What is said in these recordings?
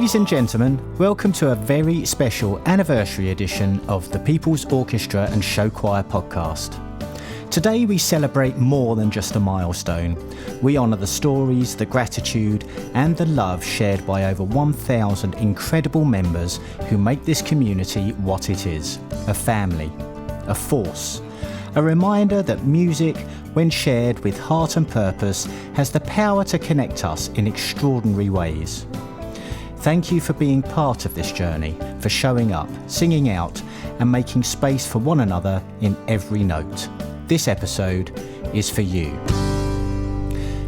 Ladies and gentlemen, welcome to a very special anniversary edition of the People's Orchestra and Show Choir podcast. Today we celebrate more than just a milestone. We honour the stories, the gratitude and the love shared by over 1,000 incredible members who make this community what it is. A family, a force, a reminder that music, when shared with heart and purpose, has the power to connect us in extraordinary ways. Thank you for being part of this journey, for showing up, singing out and making space for one another in every note. This episode is for you.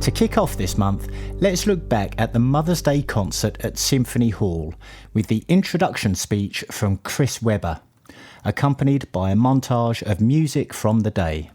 To kick off this month, let's look back at the Mother's Day concert at Symphony Hall with the introduction speech from Chris Webber, accompanied by a montage of music from the day.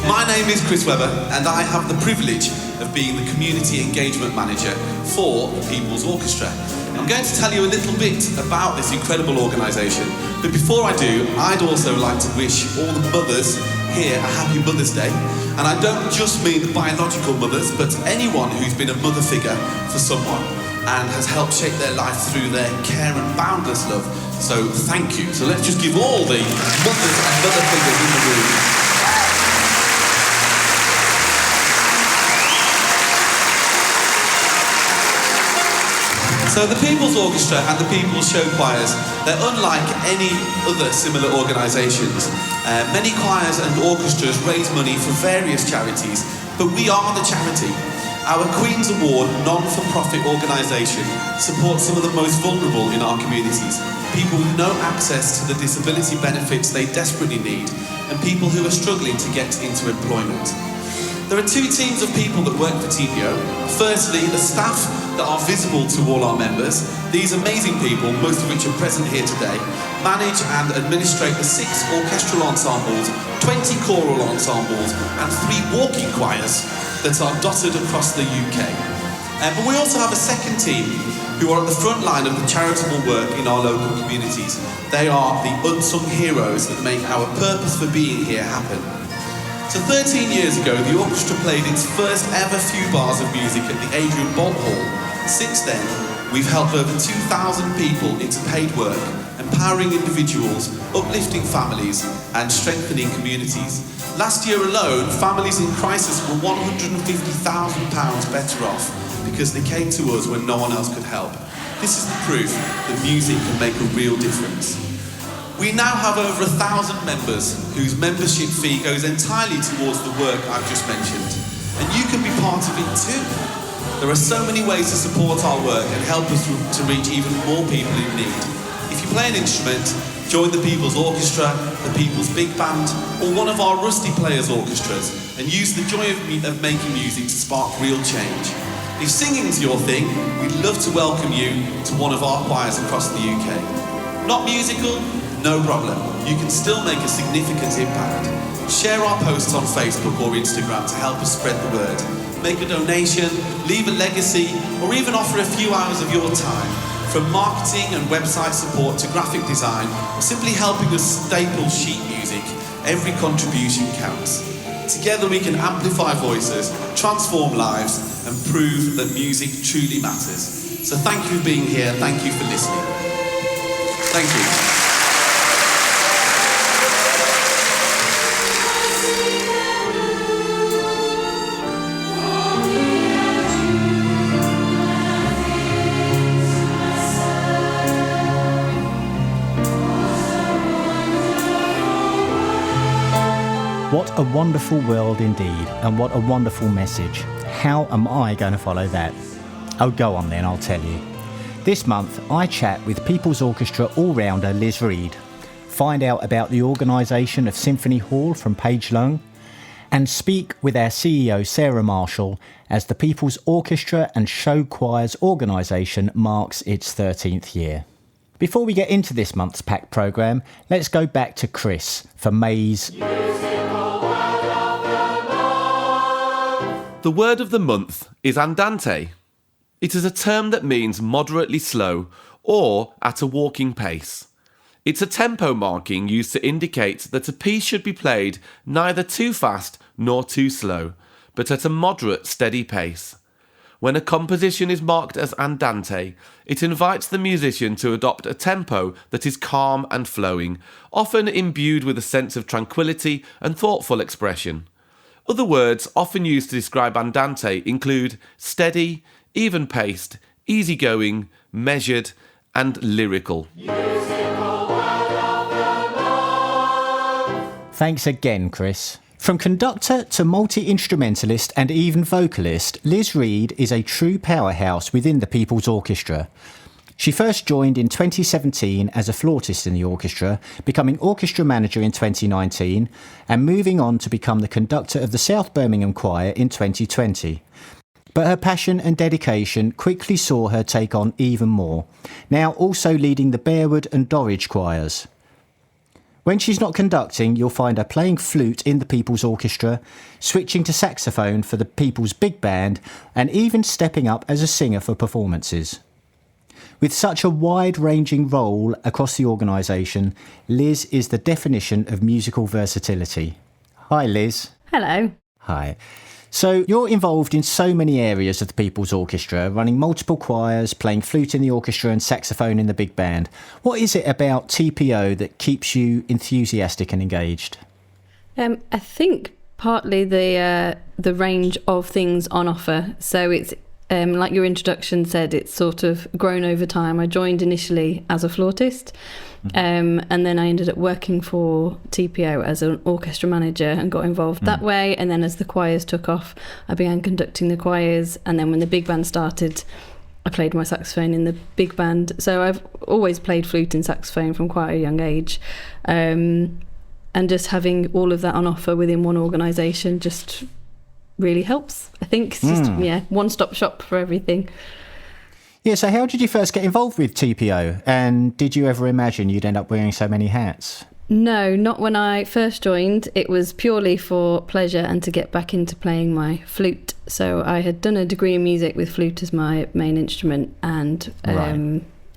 My name is Chris Webber and I have the privilege of being the Community Engagement Manager for the People's Orchestra. I'm going to tell you a little bit about this incredible organisation, but before I do, I'd also like to wish all the mothers here a happy Mother's Day. And I don't just mean the biological mothers, but anyone who's been a mother figure for someone and has helped shape their life through their care and boundless love. So thank you. So let's just give all the mothers and mother figures in the room. So the People's Orchestra and the People's Show Choirs, they're unlike any other similar organisations. Many choirs and orchestras raise money for various charities, but we are the charity. Our Queen's Award non-for-profit organisation supports some of the most vulnerable in our communities, people with no access to the disability benefits they desperately need, and people who are struggling to get into employment. There are two teams of people that work for TPO. Firstly, the staff that are visible to all our members. These amazing people, most of which are present here today, manage and administrate the 6 orchestral ensembles, 20 choral ensembles and 3 walking choirs that are dotted across the UK. But we also have a second team who are at the front line of the charitable work in our local communities. They are the unsung heroes that make our purpose for being here happen. So 13 years ago, the orchestra played its first ever few bars of music at the Adrian Bolt Hall. Since then, we've helped over 2,000 people into paid work, empowering individuals, uplifting families, and strengthening communities. Last year alone, families in crisis were £150,000 better off because they came to us when no one else could help. This is the proof that music can make a real difference. We now have over 1,000 members whose membership fee goes entirely towards the work I've just mentioned. And you can be part of it too. There are so many ways to support our work and help us to reach even more people in need. If you play an instrument, join the People's Orchestra, the People's Big Band, or one of our Rusty Players orchestras, and use the joy of making music to spark real change. If singing's your thing, we'd love to welcome you to one of our choirs across the UK. Not musical? No problem. You can still make a significant impact. Share our posts on Facebook or Instagram to help us spread the word. Make a donation, leave a legacy, or even offer a few hours of your time. From marketing and website support to graphic design, or simply helping us staple sheet music, every contribution counts. Together we can amplify voices, transform lives, and prove that music truly matters. So thank you for being here, thank you for listening. Thank you. What a wonderful world indeed, and what a wonderful message. How am I going to follow that? Oh, go on then, I'll tell you. This month, I chat with People's Orchestra all-rounder Liz Reed, find out about the organisation of Symphony Hall from Paige Leung, and speak with our CEO Sarah Marshall as the People's Orchestra and Show Choirs organisation marks its 13th year. Before we get into this month's packed programme, let's go back to Chris for May's The word of the month is Andante. It is a term that means moderately slow or at a walking pace. It's a tempo marking used to indicate that a piece should be played neither too fast nor too slow, but at a moderate, steady pace. When a composition is marked as Andante, it invites the musician to adopt a tempo that is calm and flowing, often imbued with a sense of tranquility and thoughtful expression. Other words often used to describe Andante include steady, even-paced, easygoing, measured, and lyrical. Thanks again, Chris. From conductor to multi-instrumentalist and even vocalist, Liz Reed is a true powerhouse within the People's Orchestra. She first joined in 2017 as a flautist in the orchestra, becoming orchestra manager in 2019 and moving on to become the conductor of the South Birmingham Choir in 2020. But her passion and dedication quickly saw her take on even more, now also leading the Bearwood and Dorridge choirs. When she's not conducting, you'll find her playing flute in the People's Orchestra, switching to saxophone for the People's Big Band, and even stepping up as a singer for performances. With such a wide-ranging role across the organisation, Liz is the definition of musical versatility. Hi, Liz. Hello. Hi. So you're involved in so many areas of the People's Orchestra, running multiple choirs, playing flute in the orchestra and saxophone in the big band. What is it about TPO that keeps you enthusiastic and engaged? I think partly the range of things on offer. So it's like your introduction said, it's sort of grown over time. I joined initially as a flautist, and then I ended up working for TPO as an orchestra manager and got involved that way. And then as the choirs took off, I began conducting the choirs. And then when the big band started, I played my saxophone in the big band. So I've always played flute and saxophone from quite a young age. And just having all of that on offer within one organisation just really helps. I think it's just, one-stop shop for everything. Yeah, so how did you first get involved with TPO? And did you ever imagine you'd end up wearing so many hats? No, not when I first joined. It was purely for pleasure and to get back into playing my flute. So I had done a degree in music with flute as my main instrument and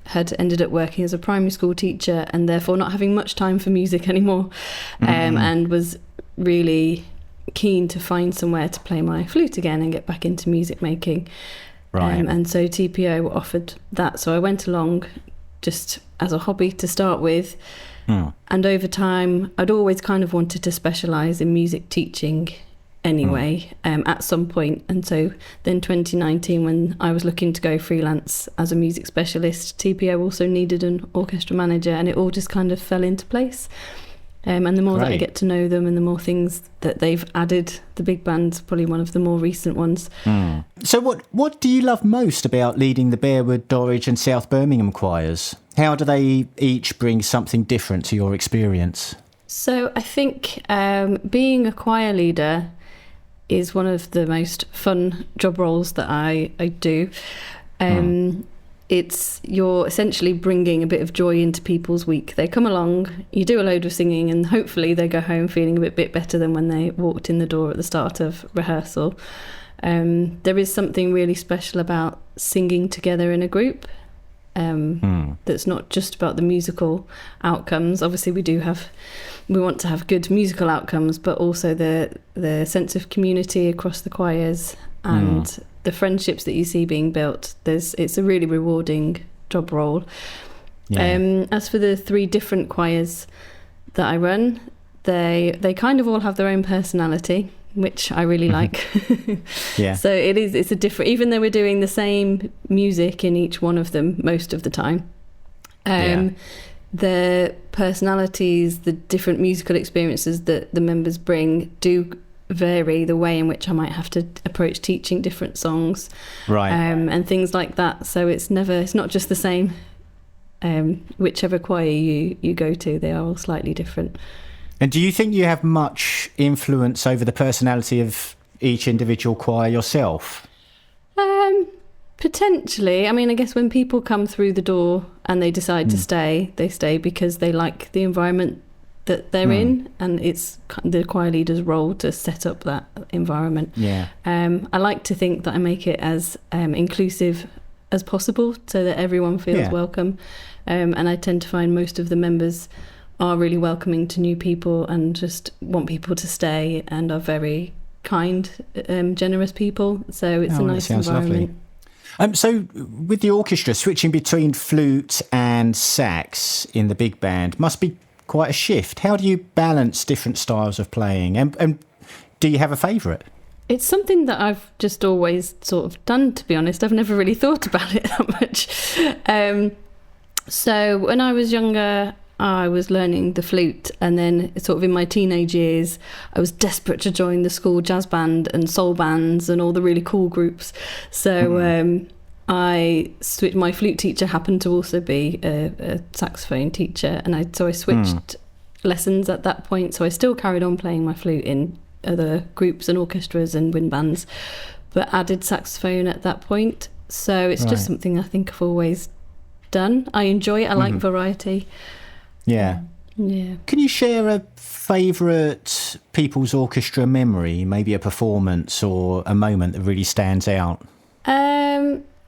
had ended up working as a primary school teacher and therefore not having much time for music anymore, and was really keen to find somewhere to play my flute again and get back into music making. And so TPO offered that, so I went along just as a hobby to start with, and over time I'd always kind of wanted to specialise in music teaching anyway, at some point. And so then 2019, when I was looking to go freelance as a music specialist, TPO also needed an orchestra manager, and it all just kind of fell into place. And the more that I get to know them and the more things that they've added, the big band's probably one of the more recent ones. So what do you love most about leading the Bearwood, Dorridge and South Birmingham choirs? How do they each bring something different to your experience? So I think being a choir leader is one of the most fun job roles that I do. You're essentially bringing a bit of joy into people's week. They come along, you do a load of singing, and hopefully they go home feeling a bit better than when they walked in the door at the start of rehearsal. There is something really special about singing together in a group. That's not just about the musical outcomes. Obviously we want to have good musical outcomes, but also the sense of community across the choirs and the friendships that you see being built. It's a really rewarding job role. As for the three different choirs that I run, they kind of all have their own personality, which I really like. So it's a different, even though we're doing the same music in each one of them most of the time, the personalities, the different musical experiences that the members bring do vary the way in which I might have to approach teaching different songs, and things like that. So it's not just the same. Whichever choir you go to, they are all slightly different. And do you think you have much influence over the personality of each individual choir yourself? Potentially. I mean, I guess when people come through the door and they decide to stay, they stay because they like the environment that they're in, and it's the choir leader's role to set up that environment. I like to think that I make it as inclusive as possible so that everyone feels welcome. And I tend to find most of the members are really welcoming to new people and just want people to stay and are very kind, generous people. So it's a nice environment. Lovely. So with the orchestra, switching between flute and sax in the big band must be quite a shift. How do you balance different styles of playing? And do you have a favourite? It's something that I've just always sort of done, to be honest. I've never really thought about it that much. So when I was younger, I was learning the flute, and then sort of in my teenage years, I was desperate to join the school jazz band and soul bands and all the really cool groups. So I switched. My flute teacher happened to also be a saxophone teacher, and I switched lessons at that point. So I still carried on playing my flute in other groups and orchestras and wind bands, but added saxophone at that point. So it's just something I think I've always done. I enjoy it. I like variety. Yeah. Can you share a favourite People's Orchestra memory, maybe a performance or a moment that really stands out?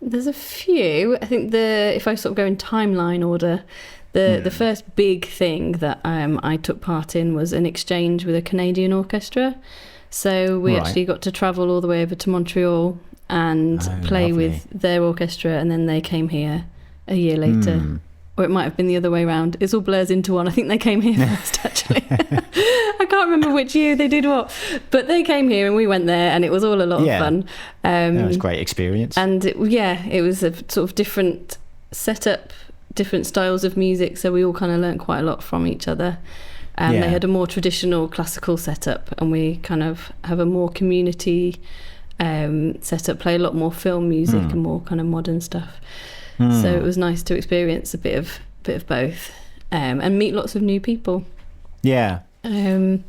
There's a few. I think if I sort of go in timeline order, the first big thing that I took part in was an exchange with a Canadian orchestra. So we actually got to travel all the way over to Montreal and play with their orchestra, and then they came here a year later. Or it might have been the other way around. It all blurs into one. I think they came here first, actually. I can't remember which year they did what. But they came here and we went there, and it was all a lot of fun. It was a great experience. And it was a sort of different setup, different styles of music. So we all kind of learnt quite a lot from each other. They had a more traditional classical setup, and we kind of have a more community setup, play a lot more film music and more kind of modern stuff. So it was nice to experience a bit of both, and meet lots of new people. Yeah. Then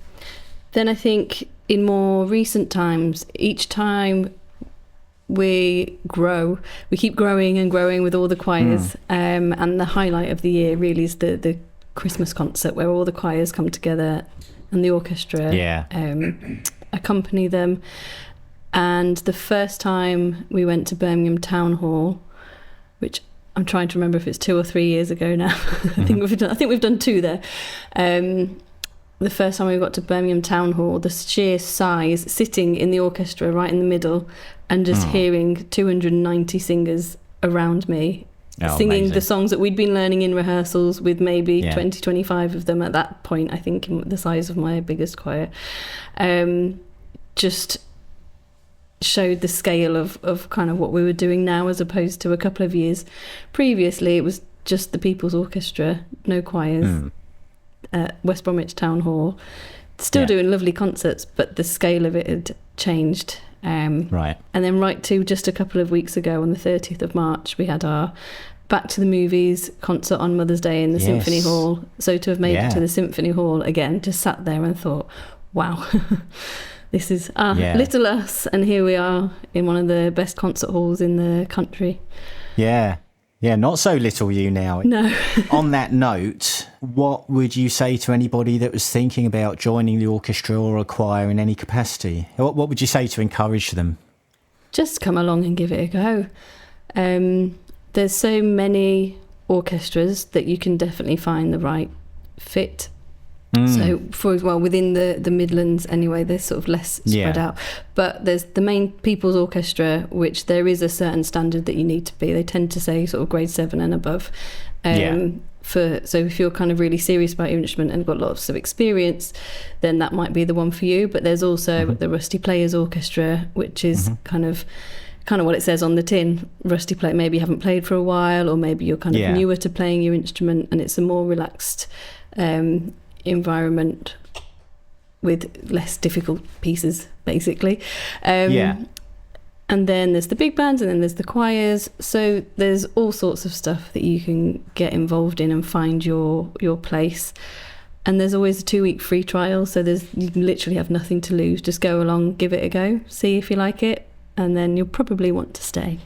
I think in more recent times, each time we keep growing and growing with all the choirs. And the highlight of the year really is the Christmas concert, where all the choirs come together and the orchestra accompany them. And the first time we went to Birmingham Town Hall, which I'm trying to remember if it's 2 or 3 years ago now. I think we've done 2 there. The first time we got to Birmingham Town Hall, the sheer size, sitting in the orchestra right in the middle, and just hearing 290 singers around me singing the songs that we'd been learning in rehearsals, with maybe 20, 25 of them at that point, I think, in the size of my biggest choir. Just showed the scale of kind of what we were doing now, as opposed to a couple of years previously. It was just the People's Orchestra, no choirs, at West Bromwich Town Hall, still doing lovely concerts, but the scale of it had changed. And then right to just a couple of weeks ago, on the 30th of March, we had our Back to the Movies concert on Mother's Day in the Symphony Hall. So to have made it to the Symphony Hall again, just sat there and thought, wow. This is little us, and here we are in one of the best concert halls in the country. Yeah, not so little you now. No. On that note, what would you say to anybody that was thinking about joining the orchestra or a choir in any capacity? What would you say to encourage them? Just come along and give it a go. There's so many orchestras that you can definitely find the right fit. So within the Midlands anyway, they're sort of less spread out. But there's the main People's Orchestra, which there is a certain standard that you need to be. They tend to say sort of grade 7 and above. So if you're kind of really serious about your instrument and got lots of experience, then that might be the one for you. But there's also the Rusty Players Orchestra, which is kind of what it says on the tin. Rusty player, maybe you haven't played for a while, or maybe you're kind of newer to playing your instrument, and it's a more relaxed environment with less difficult pieces, basically. And then there's the big bands, and then there's the choirs. So there's all sorts of stuff that you can get involved in and find your place. And there's always a 2-week free trial, so you literally have nothing to lose. Just go along, give it a go, see if you like it, and then you'll probably want to stay.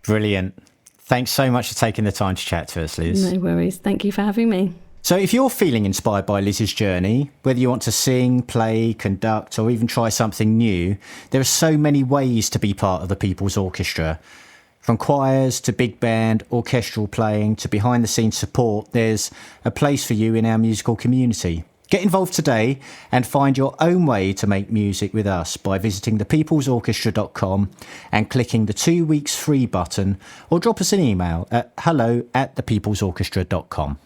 Brilliant. Thanks so much for taking the time to chat to us, Liz. No worries. Thank you for having me. So if you're feeling inspired by Liz's journey, whether you want to sing, play, conduct, or even try something new, there are so many ways to be part of the People's Orchestra. From choirs to big band, orchestral playing to behind-the-scenes support, there's a place for you in our musical community. Get involved today and find your own way to make music with us by visiting thepeoplesorchestra.com and clicking the 2 weeks free button, or drop us an email at hello@thepeoplesorchestra.com.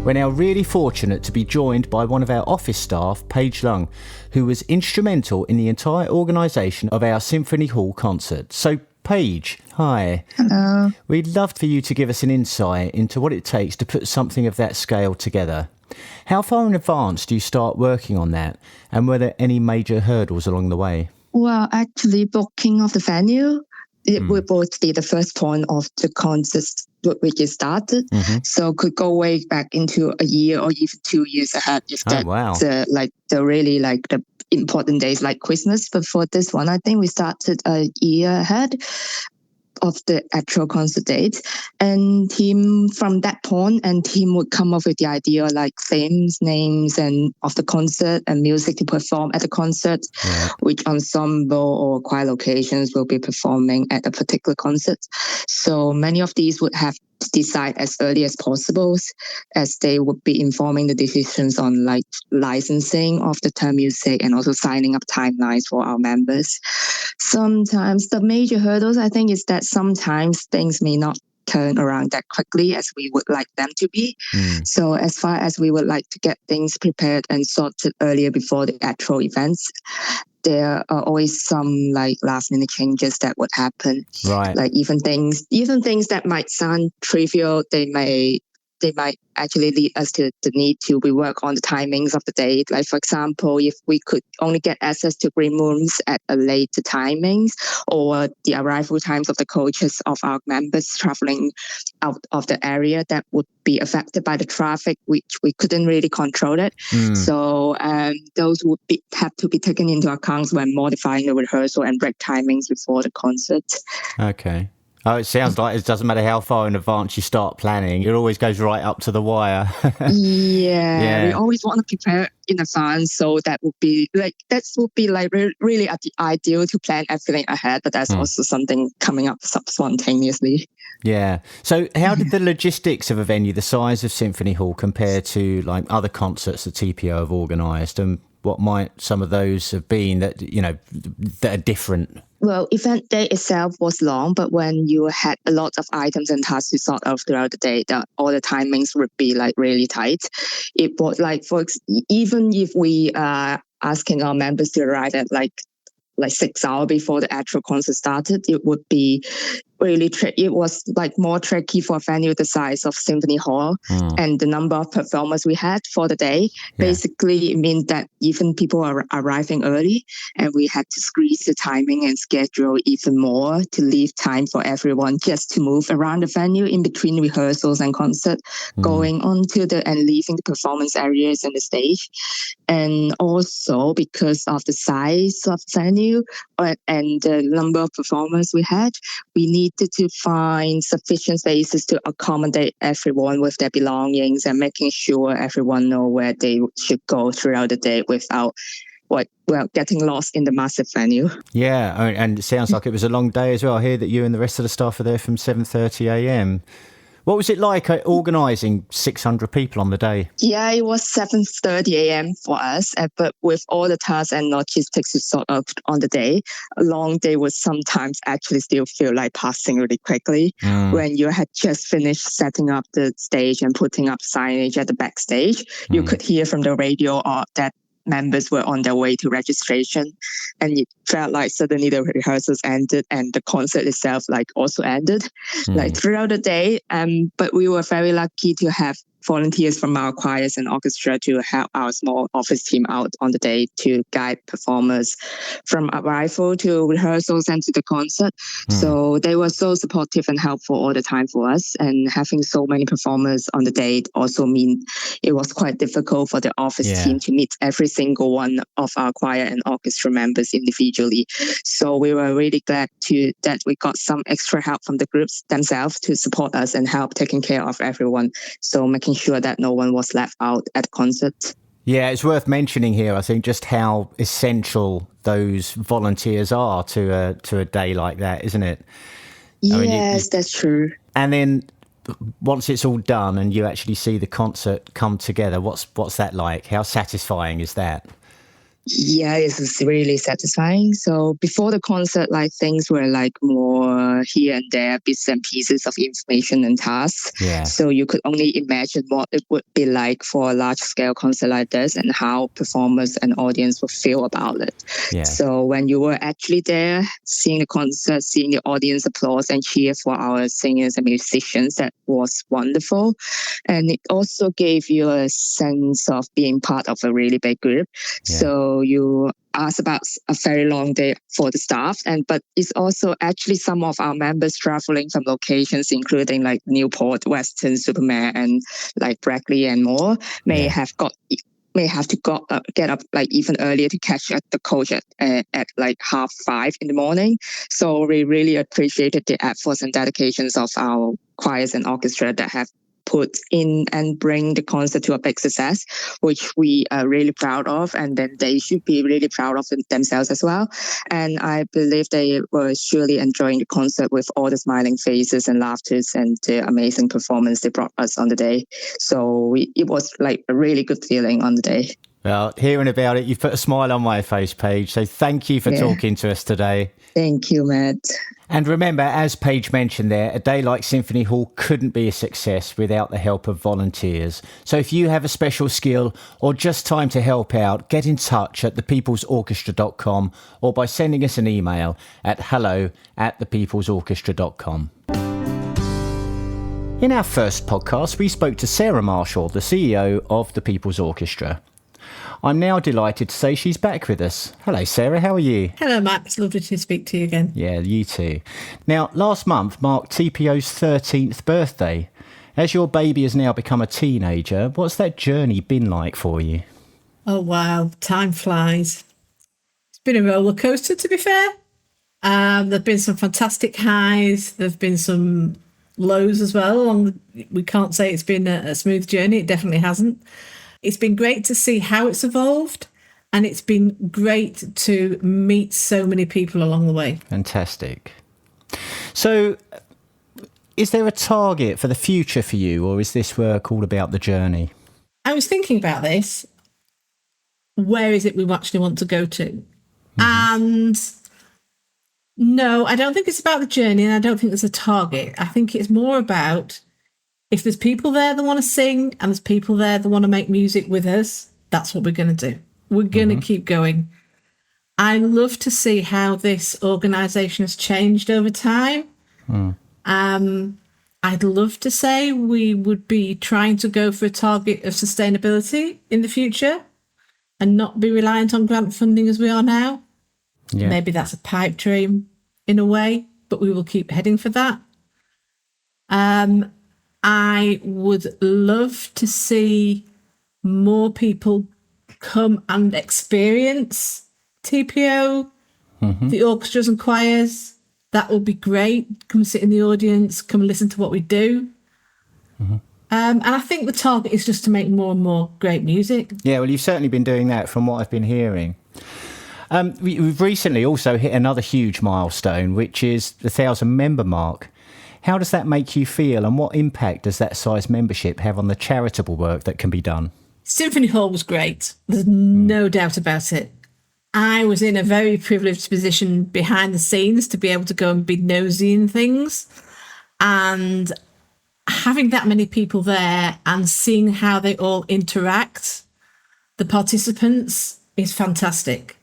We're now really fortunate to be joined by one of our office staff, Paige Leung, who was instrumental in the entire organisation of our Symphony Hall concert. So, Paige, hi. Hello. We'd love for you to give us an insight into what it takes to put something of that scale together. How far in advance do you start working on that? And were there any major hurdles along the way? Well, actually, booking of the venue, it would be the first point of the concert which is started. So could go way back into a year or even 2 years ahead if that's the important days like Christmas. But for this one, I think we started a year ahead of the actual concert date, and team from that point, and team would come up with the idea like themes, names, and of the concert and music to perform at the concert, which ensemble or choir locations will be performing at a particular concert. So many of these would have to decide as early as possible, as they would be informing the decisions on like licensing of the term music and also signing up timelines for our members. Sometimes the major hurdles, I think, is that sometimes things may not turn around that quickly as we would like them to be. So as far as we would like to get things prepared and sorted earlier before the actual events, there are always some like last minute changes that would happen. Right. Like even things that might sound trivial, they might actually lead us to the need to rework on the timings of the date. Like, for example, if we could only get access to green rooms at a later timings, or the arrival times of the coaches of our members traveling out of the area, that would be affected by the traffic, which we couldn't really control it. So those would have to be taken into account when modifying the rehearsal and break timings before the concert. Okay. Oh, it sounds like it doesn't matter how far in advance you start planning. It always goes right up to the wire. We always want to prepare in advance. So that would be really ideal to plan everything ahead. But that's also something coming up spontaneously. Yeah. So how did the logistics of a venue the size of Symphony Hall compare to like other concerts that TPO have organised? And what might some of those have been that are different? Well, event day itself was long, but when you had a lot of items and tasks to sort out throughout the day, all the timings would be like really tight. It was like, even if we are asking our members to arrive at like 6 hours before the actual concert started, it would be really tricky. It was like more tricky for a venue the size of Symphony Hall and the number of performers we had for the day. Basically, it means that even people are arriving early, and we had to squeeze the timing and schedule even more to leave time for everyone just to move around the venue in between rehearsals and concert, going onto and leaving the performance areas and the stage. And also because of the size of the venue and the number of performers we had, we needed to find sufficient spaces to accommodate everyone with their belongings and making sure everyone know where they should go throughout the day without getting lost in the massive venue. Yeah, and it sounds like it was a long day as well. I hear that you and the rest of the staff are there from 7:30 a.m. What was it like organising 600 people on the day? Yeah, it was 7:30 a.m. for us, but with all the tasks and logistics to sort out on the day, a long day would sometimes actually still feel like passing really quickly when you had just finished setting up the stage and putting up signage at the backstage. You could hear from the radio that members were on their way to registration, and it felt like suddenly the rehearsals ended and the concert itself also ended throughout the day. But we were very lucky to have volunteers from our choirs and orchestra to help our small office team out on the day to guide performers from arrival to rehearsals and to the concert. So they were so supportive and helpful all the time for us. And having so many performers on the day also mean it was quite difficult for the office team to meet every single one of our choir and orchestra members individually. So we were really glad that we got some extra help from the groups themselves to support us and help taking care of everyone. So making sure that no one was left out at the concert. Yeah, it's worth mentioning here, I think, just how essential those volunteers are to a day like that, isn't it? Yes, that's true. And then once it's all done and you actually see the concert come together, what's that like? How satisfying is that? Yeah, it's really satisfying. So before the concert, like things were like more here and there, bits and pieces of information and tasks. Yeah. So you could only imagine what it would be like for a large scale concert like this and how performers and audience would feel about it. Yeah. So when you were actually there, seeing the concert, seeing the audience applause and cheer for our singers and musicians, that was wonderful. And it also gave you a sense of being part of a really big group. Yeah. So you asked about a very long day for the staff, but it's also actually some of our members traveling from locations including like Newport, Western, Supermare, and like Brackley and more may have to get up like even earlier to catch the coach at like 5:30 in the morning. So we really appreciated the efforts and dedications of our choirs and orchestra that have put in and bring the concert to a big success, which we are really proud of, and then they should be really proud of themselves as well. And I believe they were surely enjoying the concert with all the smiling faces and laughters and the amazing performance they brought us on the day. So it was like a really good feeling on the day. Well, hearing about it, you've put a smile on my face, Paige. So thank you for talking to us today. Thank you, Matt. And remember, as Paige mentioned there, a day like Symphony Hall couldn't be a success without the help of volunteers. So if you have a special skill or just time to help out, get in touch at thepeoplesorchestra.com or by sending us an email at hello@thepeoplesorchestra.com. In our first podcast, we spoke to Sarah Marshall, the CEO of the People's Orchestra. I'm now delighted to say she's back with us. Hello, Sarah. How are you? Hello, Matt. It's lovely to speak to you again. Yeah, you too. Now, last month marked TPO's 13th birthday. As your baby has now become a teenager, what's that journey been like for you? Oh, wow. Time flies. It's been a roller coaster, to be fair. There have been some fantastic highs. There have been some lows as well. We can't say it's been a smooth journey. It definitely hasn't. It's been great to see how it's evolved, and it's been great to meet so many people along the way. Fantastic. So, is there a target for the future for you, or is this work all about the journey? I was thinking about this. Where is it we actually want to go to? And no, I don't think it's about the journey, and I don't think there's a target. I think it's more about if there's people there that want to sing and there's people there that want to make music with us, that's what we're going to do. We're going to keep going. I love to see how this organisation has changed over time. I'd love to say we would be trying to go for a target of sustainability in the future and not be reliant on grant funding as we are now. Yeah. Maybe that's a pipe dream in a way, but we will keep heading for that. I would love to see more people come and experience TPO, the orchestras and choirs. That would be great. Come sit in the audience, come listen to what we do. And I think the target is just to make more and more great music. Yeah, well, you've certainly been doing that from what I've been hearing. We've recently also hit another huge milestone, which is the 1,000-member mark. How does that make you feel, and what impact does that size membership have on the charitable work that can be done? Symphony Hall was great. There's no doubt about it. I was in a very privileged position behind the scenes to be able to go and be nosy in things. And having that many people there and seeing how they all interact, the participants, is fantastic.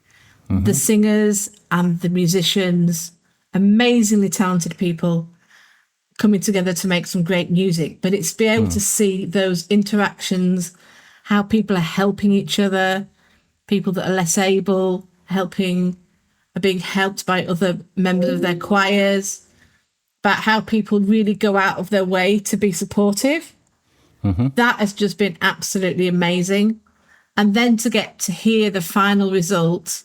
The singers and the musicians, amazingly talented people, coming together to make some great music. But it's be able to see those interactions, how people are helping each other, people that are less able are being helped by other members of their choirs, about how people really go out of their way to be supportive. That has just been absolutely amazing. And then to get to hear the final result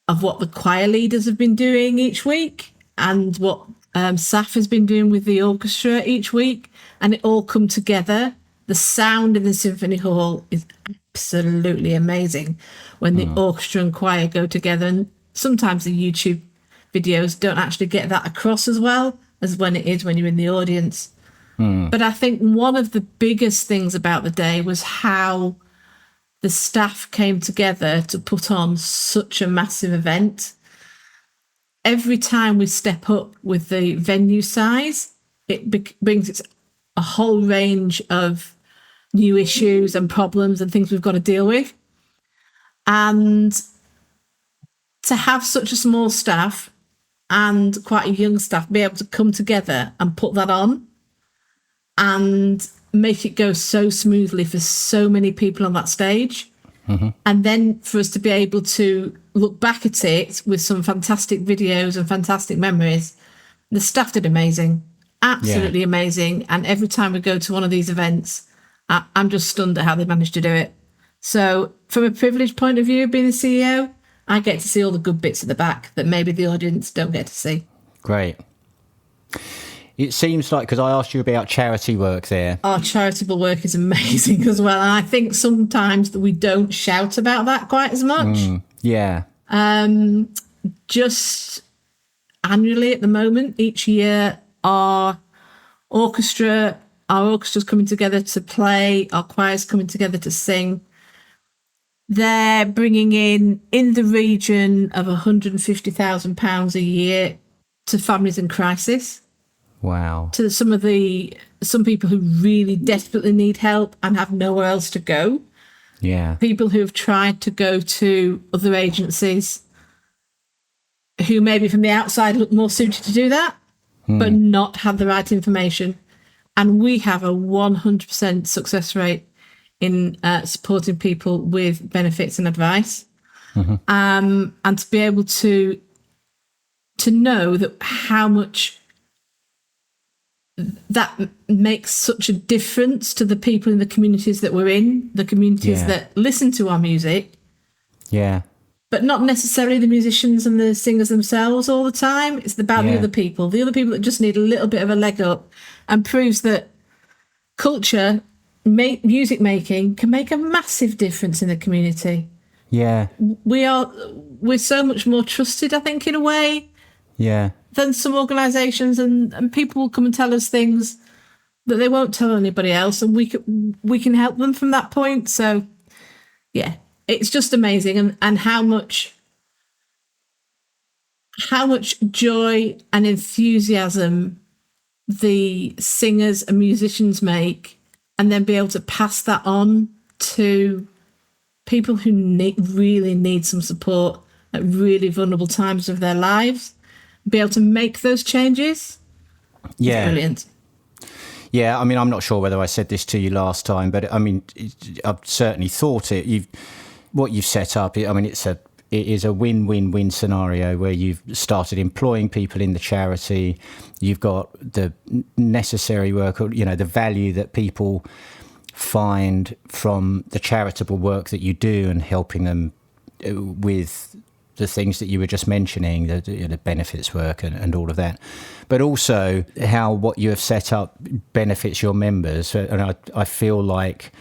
of what the choir leaders have been doing each week and what Saf has been doing with the orchestra each week, and it all come together. The sound in the Symphony Hall is absolutely amazing when the orchestra and choir go together, and sometimes the YouTube videos don't actually get that across as well as when it is when you're in the audience. But I think one of the biggest things about the day was how the staff came together to put on such a massive event. Every time we step up with the venue size, it brings a whole range of new issues and problems and things we've got to deal with. And to have such a small staff and quite a young staff be able to come together and put that on and make it go so smoothly for so many people on that stage. And then for us to be able to look back at it with some fantastic videos and fantastic memories. The staff did amazing, absolutely amazing. And every time we go to one of these events, I'm just stunned at how they managed to do it. So from a privileged point of view, being the CEO, I get to see all the good bits at the back that maybe the audience don't get to see. Great. It seems like, because I asked you about charity work there. Our charitable work is amazing as well. And I think sometimes that we don't shout about that quite as much. Yeah. Just annually at the moment, each year, our orchestra's coming together to play, our choir's coming together to sing. They're bringing in the region of £150,000 a year to families in crisis. Wow. To some people who really desperately need help and have nowhere else to go. Yeah. People who have tried to go to other agencies who maybe from the outside look more suited to do that, but not have the right information. And we have a 100% success rate in supporting people with benefits and advice. And to be able to know that how much that makes such a difference to the people in the communities that we're in, the communities that listen to our music. Yeah. But not necessarily the musicians and the singers themselves all the time. It's about the other people that just need a little bit of a leg up, and proves that culture, music making can make a massive difference in the community. Yeah. We're so much more trusted, I think, in a way. Yeah. Than some organisations, and people will come and tell us things that they won't tell anybody else, and we can help them from that point. So, yeah, it's just amazing, and how much joy and enthusiasm the singers and musicians make, and then be able to pass that on to people who really need some support at really vulnerable times of their lives. Be able to make those changes. Yeah. It's brilliant. Yeah, I mean, I'm not sure whether I said this to you last time, but I mean, I've certainly thought it. What you've set up, I mean, it is a win-win-win scenario where you've started employing people in the charity. You've got the necessary work, the value that people find from the charitable work that you do and helping them with the things that you were just mentioning, the benefits work and all of that, but also how what you have set up benefits your members. And I feel like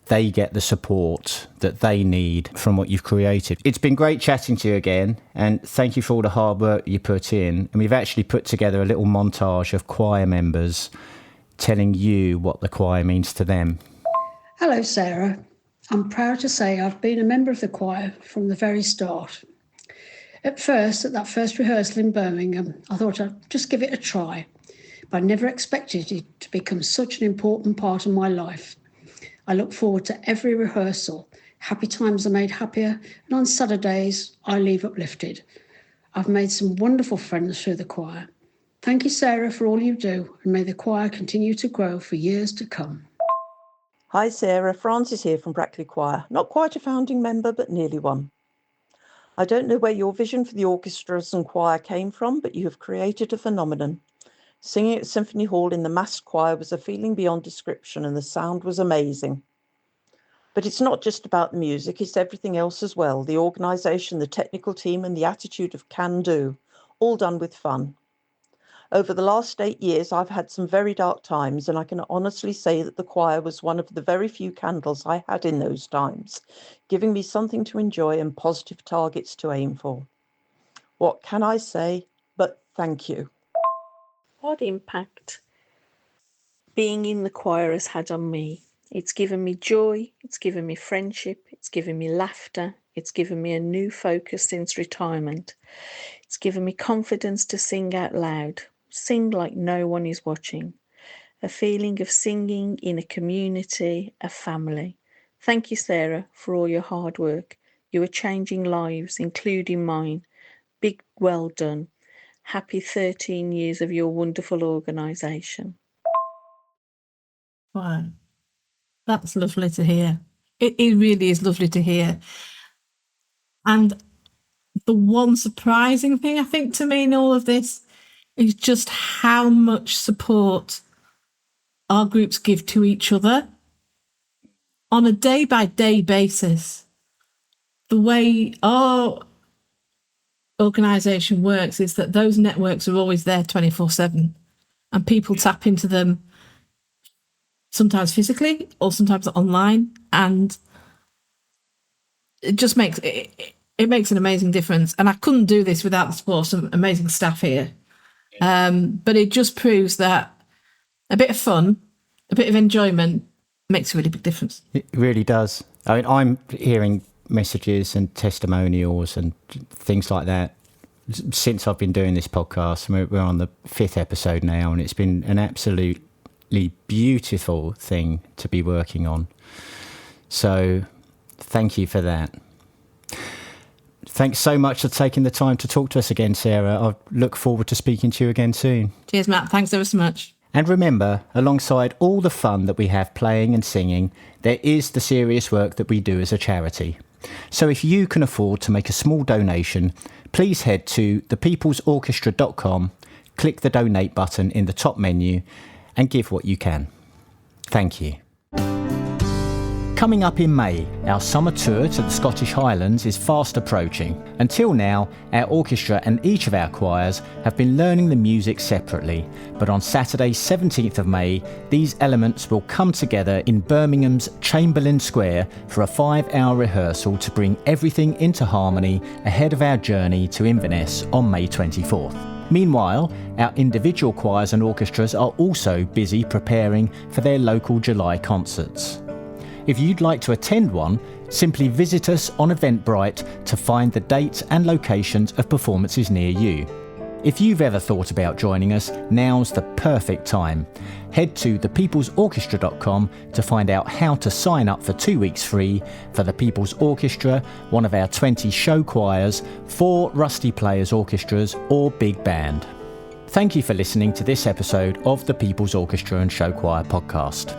they get the support that they need from what you've created. It's been great chatting to you again, and thank you for all the hard work you put in. And we've actually put together a little montage of choir members telling you what the choir means to them. Hello, Sarah. I'm proud to say I've been a member of the choir from the very start. At first, at that first rehearsal in Birmingham, I thought I'd just give it a try, but I never expected it to become such an important part of my life. I look forward to every rehearsal. Happy times are made happier, and on Saturdays, I leave uplifted. I've made some wonderful friends through the choir. Thank you, Sarah, for all you do, and may the choir continue to grow for years to come. Hi, Sarah. Frances here from Brackley Choir. Not quite a founding member, but nearly one. I don't know where your vision for the orchestras and choir came from, but you have created a phenomenon. Singing at Symphony Hall in the massed choir was a feeling beyond description, and the sound was amazing. But it's not just about the music, it's everything else as well. The organisation, the technical team, and the attitude of can-do, all done with fun. Over the last 8 years, I've had some very dark times, and I can honestly say that the choir was one of the very few candles I had in those times, giving me something to enjoy and positive targets to aim for. What can I say? Thank you. What impact being in the choir has had on me? It's given me joy, it's given me friendship, it's given me laughter, it's given me a new focus since retirement. It's given me confidence to sing out loud, sing like no one is watching. A feeling of singing in a community, a family. Thank you, Sarah, for all your hard work. You are changing lives, including mine. Big well done. Happy 13 years of your wonderful organisation. Wow. That's lovely to hear. It really is lovely to hear. And the one surprising thing, I think, to me in all of this is just how much support our groups give to each other on a day-by-day basis. The way our organisation works is that those networks are always there 24/7, and people tap into them sometimes physically or sometimes online, and it just makes it makes an amazing difference. And I couldn't do this without the support of some amazing staff here. But it just proves that a bit of fun, a bit of enjoyment makes a really big difference. It really does. I mean, I'm hearing messages and testimonials and things like that since I've been doing this podcast. We're on the 5th episode now, and it's been an absolutely beautiful thing to be working on. So thank you for that. Thanks so much for taking the time to talk to us again, Sarah. I look forward to speaking to you again soon. Cheers, Matt. Thanks ever so much. And remember, alongside all the fun that we have playing and singing, there is the serious work that we do as a charity. So if you can afford to make a small donation, please head to thepeoplesorchestra.com, click the donate button in the top menu, and give what you can. Thank you. Coming up in May, our summer tour to the Scottish Highlands is fast approaching. Until now, our orchestra and each of our choirs have been learning the music separately, but on Saturday 17th of May, these elements will come together in Birmingham's Chamberlain Square for a 5-hour rehearsal to bring everything into harmony ahead of our journey to Inverness on May 24th. Meanwhile, our individual choirs and orchestras are also busy preparing for their local July concerts. If you'd like to attend one, simply visit us on Eventbrite to find the dates and locations of performances near you. If you've ever thought about joining us, now's the perfect time. Head to thepeoplesorchestra.com to find out how to sign up for 2 weeks free for the People's Orchestra, one of our 20 show choirs, 4 Rusty Players orchestras, or big band. Thank you for listening to this episode of the People's Orchestra and Show Choir podcast.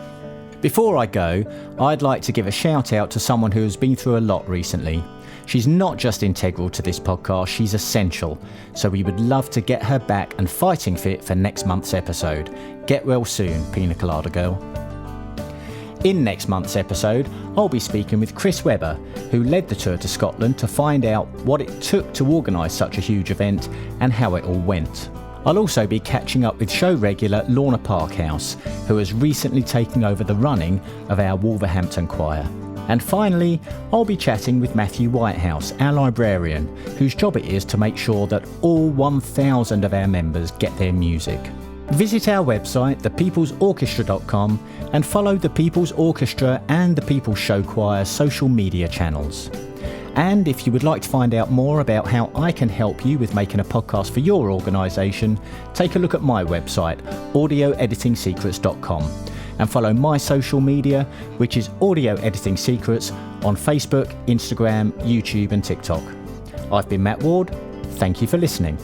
Before I go, I'd like to give a shout out to someone who has been through a lot recently. She's not just integral to this podcast, she's essential. So we would love to get her back and fighting fit for next month's episode. Get well soon, Pina Colada Girl. In next month's episode, I'll be speaking with Chris Webber, who led the tour to Scotland to find out what it took to organise such a huge event and how it all went. I'll also be catching up with show regular Lorna Parkhouse, who has recently taken over the running of our Wolverhampton choir. And finally, I'll be chatting with Matthew Whitehouse, our librarian, whose job it is to make sure that all 1,000 of our members get their music. Visit our website, thepeoplesorchestra.com, and follow the People's Orchestra and the People's Show Choir social media channels. And if you would like to find out more about how I can help you with making a podcast for your organisation, take a look at my website, audioeditingsecrets.com, and follow my social media, which is Audio Editing Secrets, on Facebook, Instagram, YouTube and TikTok. I've been Matt Ward. Thank you for listening.